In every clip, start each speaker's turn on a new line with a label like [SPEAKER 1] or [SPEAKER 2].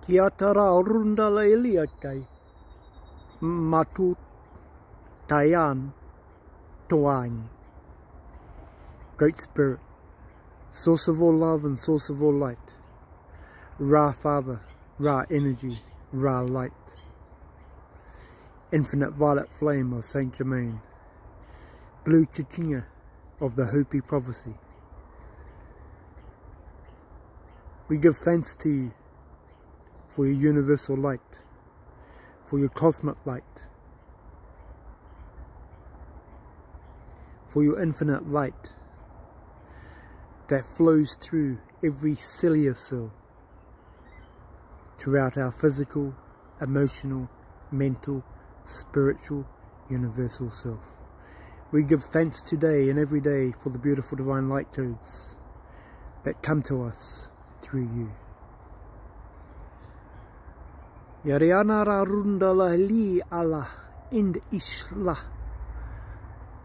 [SPEAKER 1] Ki atara rundala elia kai. Matu Tayan Toang. Great Spirit, source of all love and source of all light. Ra Father, Ra Energy, Ra Light. Infinite violet flame of Saint Germain. Blue Chichinga of the Hopi prophecy. We give thanks to you for your universal light, for your cosmic light, for your infinite light that flows through every cellular cell, throughout our physical, emotional, mental, spiritual, universal self. We give thanks today and every day for the beautiful divine light codes that come to us through you. Yariana ra rundala li ala ind isla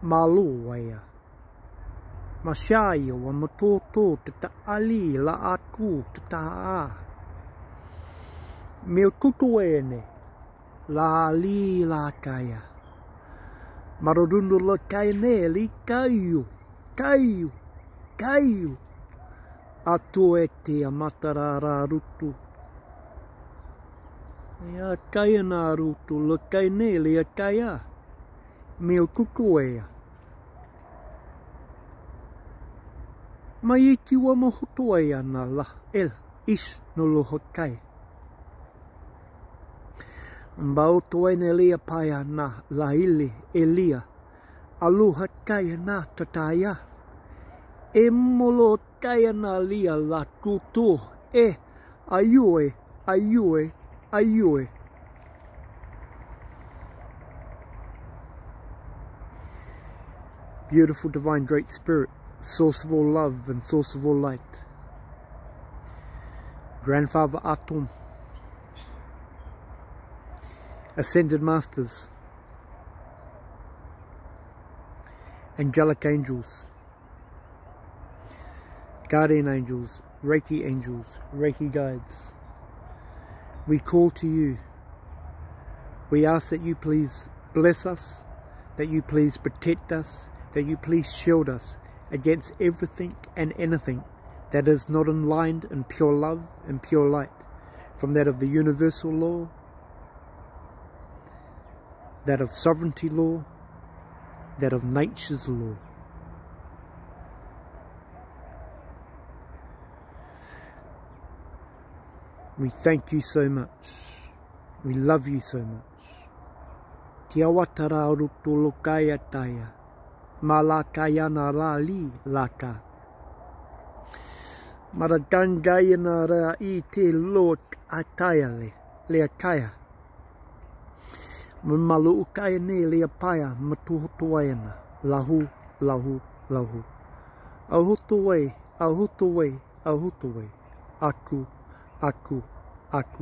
[SPEAKER 1] maluaya. Masyayo wa matoto tata ali la aku tata. Meo kukuene la ali la kaya. Marodundu la kaine li kayu. Kayu. Kayu. Atu ete amatarara rutu. Ya kaya na rutu la kaine li kaya. Meo kukuea. Maiki wa mahutoea na la el ish no lo hokai. Mbao toene lia paya na la ili elia. Aluha kaya na tataya. E molo kaya na lia la kuto. E ayue, ayue, ayue. Beautiful divine great spirit, source of all love and source of all light. Grandfather Atum, ascended masters, angelic angels, guardian angels, Reiki guides. We call to you. We ask that you please bless us, that you please protect us, that you please shield us against everything and anything that is not in line in pure love and pure light, from that of the universal law, that of sovereignty law, that of nature's law. We thank you so much. We love you so much. Kia watara rutu lokaya taya. Malakayana rali laka. Maragangayana ra ite lok ataya le kaya. Malu ukaya ne le paya matuhutuayana. Lahu, lahu, lahu. Ahutuwe, ahutuwe, ahutuwe. Aku, aku, aku.